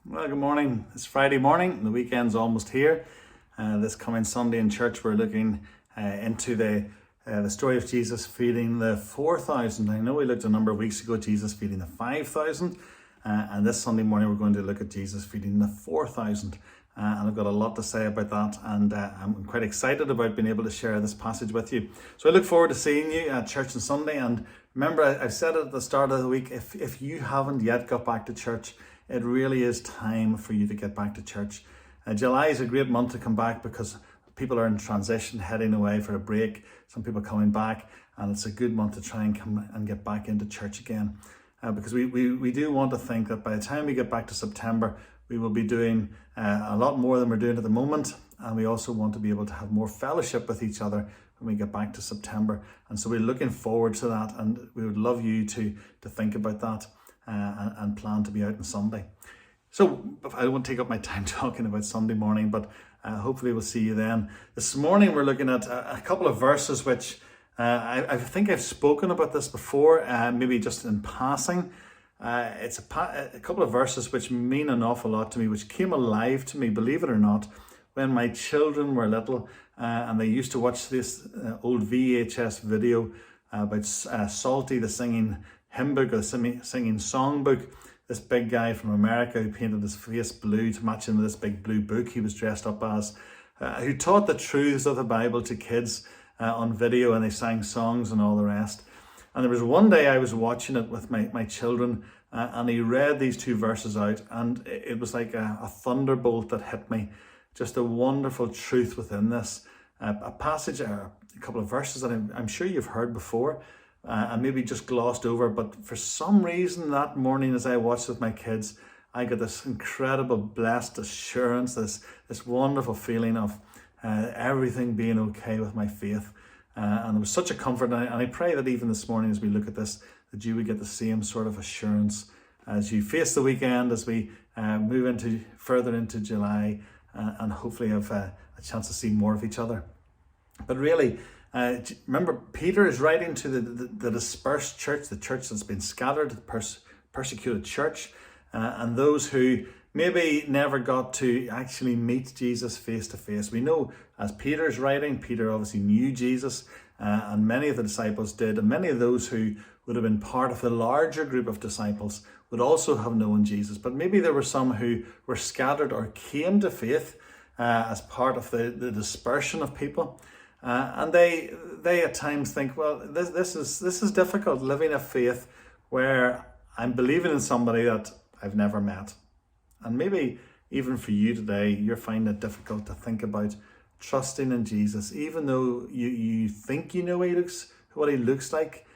Well, good morning. It's Friday morning. The weekend's almost here. This coming Sunday in church, we're looking into the story of Jesus feeding the 4,000. I know we looked a number of weeks ago at Jesus feeding the 5,000, and this Sunday morning we're going to look at Jesus feeding the 4,000. And I've got a lot to say about that, and I'm quite excited about being able to share this passage with you. So I look forward to seeing you at church on Sunday. And remember, I've said it at the start of the week, if you haven't yet got back to church, it really is time for you to get back to church. July is a great month to come back because people are in transition, heading away for a break. Some people coming back, and it's a good month to try and come and get back into church again. Because we do want to think that by the time we get back to September, we will be doing a lot more than we're doing at the moment. And we also want to be able to have more fellowship with each other when we get back to September. And so we're looking forward to that, and we would love you to think about that. And plan to be out on Sunday. So I won't take up my time talking about Sunday morning, but hopefully we'll see you then. This morning we're looking at a couple of verses which I think I've spoken about this before, maybe just in passing. It's a couple of verses which mean an awful lot to me, which came alive to me, believe it or not, when my children were little, and they used to watch this old VHS video about Salty, the singing hymn book or singing songbook. This big guy from America who painted his face blue to match in with this big blue book he was dressed up as, who taught the truths of the Bible to kids on video, and they sang songs and all the rest. And there was one day I was watching it with my children, and he read these two verses out, and it was like a thunderbolt that hit me. Just a wonderful truth within this. A passage, a couple of verses that I'm sure you've heard before, and maybe just glossed over, but for some reason that morning as I watched with my kids, I got this incredible blessed assurance, this wonderful feeling of everything being okay with my faith. And it was such a comfort, and I pray that even this morning as we look at this, that you would get the same sort of assurance as you face the weekend, as we move further into July, and hopefully have a chance to see more of each other. But really, remember, Peter is writing to the dispersed church, the church that's been scattered, the persecuted church, and those who maybe never got to actually meet Jesus face to face. We know as Peter's writing, Peter obviously knew Jesus, and many of the disciples did, and many of those who would have been part of the larger group of disciples would also have known Jesus. But maybe there were some who were scattered or came to faith as part of the dispersion of people. And they at times think, well, this is difficult, living a faith where I'm believing in somebody that I've never met. And maybe even for you today, you're finding it difficult to think about trusting in Jesus, even though you think you know what he looks like,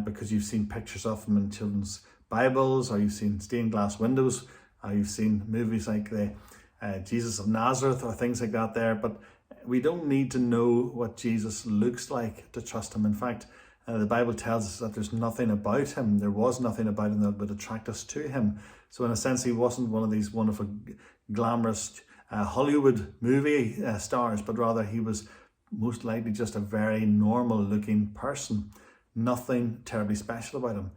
because you've seen pictures of him in children's Bibles, or you've seen stained glass windows, or you've seen movies like the Jesus of Nazareth or things like that there. But we don't need to know what Jesus looks like to trust him. In fact, the Bible tells us that there's nothing about him. There was nothing about him that would attract us to him. So in a sense, he wasn't one of these wonderful, glamorous Hollywood movie stars, but rather he was most likely just a very normal looking person. Nothing terribly special about him.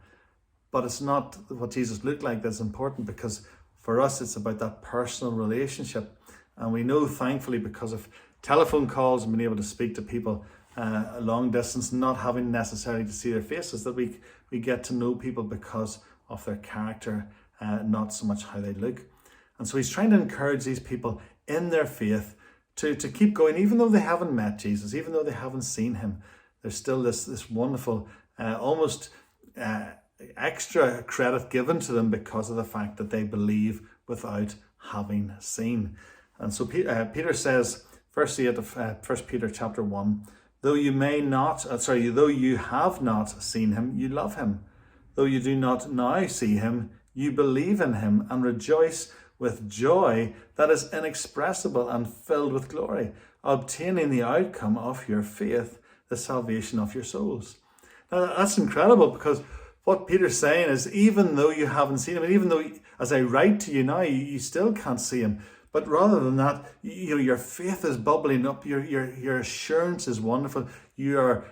But it's not what Jesus looked like that's important, because for us, it's about that personal relationship. And we know, thankfully, because of telephone calls and being able to speak to people a long distance, not having necessarily to see their faces, that we get to know people because of their character, not so much how they look. And so he's trying to encourage these people in their faith to keep going, even though they haven't met Jesus, even though they haven't seen him. There's still this wonderful, almost extra credit given to them because of the fact that they believe without having seen. And so Peter says, verse 8 of 1 Peter chapter 1, though you have not seen him, you love him. Though you do not now see him, you believe in him and rejoice with joy that is inexpressible and filled with glory, obtaining the outcome of your faith, the salvation of your souls. Now that's incredible, because what Peter's saying is, even though you haven't seen him, and even though as I write to you now, you still can't see him, but rather than that, your faith is bubbling up, your assurance is wonderful. You are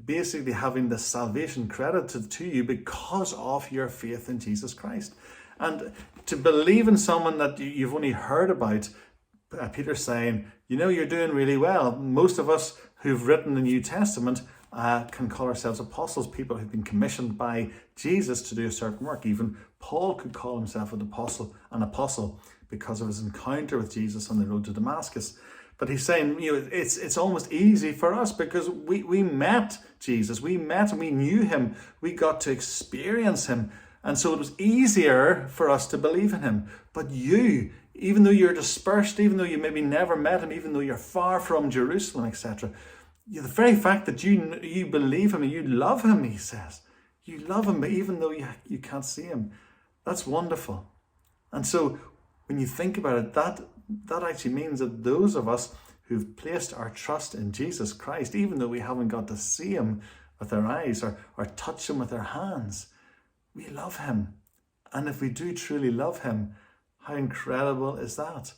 basically having the salvation credited to you because of your faith in Jesus Christ. And to believe in someone that you've only heard about, Peter's saying, you're doing really well. Most of us who've written the New Testament can call ourselves apostles, people who've been commissioned by Jesus to do a certain work. Even Paul could call himself an apostle because of his encounter with Jesus on the road to Damascus. But he's saying, it's almost easy for us because we met Jesus. We met and we knew him. We got to experience him. And so it was easier for us to believe in him. But you, even though you're dispersed, even though you maybe never met him, even though you're far from Jerusalem, etc., the very fact that you believe him and you love him, he says, you love him even though you can't see him. That's wonderful. And so when you think about it, that actually means that those of us who've placed our trust in Jesus Christ, even though we haven't got to see him with our eyes or touch him with our hands, we love him. And if we do truly love him, how incredible is that?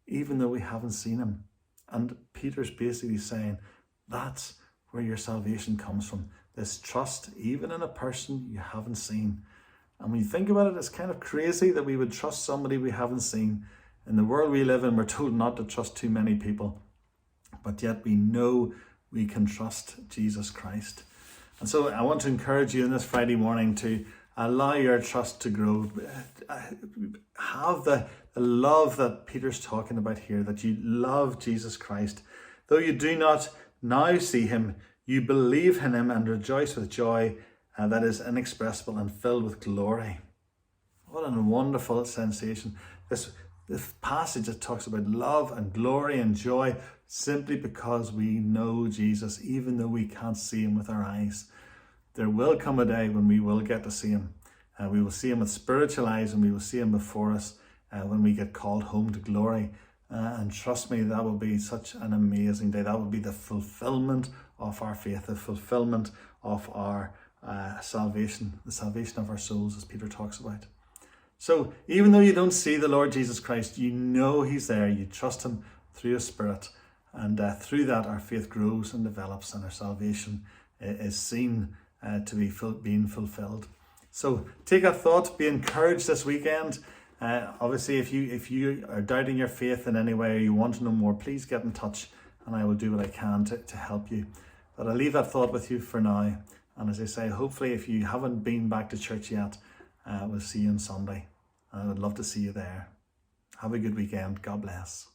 Even though we haven't seen him. And Peter's basically saying, that's where your salvation comes from. This trust, even in a person you haven't seen. And when you think about it, it's kind of crazy that we would trust somebody we haven't seen. In the world we live in, we're told not to trust too many people. But yet we know we can trust Jesus Christ. And so I want to encourage you on this Friday morning to allow your trust to grow. Have the love that Peter's talking about here, that you love Jesus Christ. Though you do not now see him, you believe in him and rejoice with joy that is inexpressible and filled with glory. What a wonderful sensation. This passage that talks about love and glory and joy simply because we know Jesus, even though we can't see him with our eyes. There will come a day when we will get to see him. We will see him with spiritual eyes, and we will see him before us when we get called home to glory. And trust me, that will be such an amazing day. That will be the fulfillment of our faith, the fulfillment of our salvation, the salvation of our souls, as Peter talks about. So even though you don't see the Lord Jesus Christ, you know he's there. You trust him through his Spirit. And through that, our faith grows and develops, and our salvation is seen to be being fulfilled. So take a thought, be encouraged this weekend. Obviously, if you are doubting your faith in any way or you want to know more, please get in touch and I will do what I can to help you. But I'll leave that thought with you for now. And as I say, hopefully if you haven't been back to church yet, we'll see you on Sunday. I would love to see you there. Have a good weekend. God bless.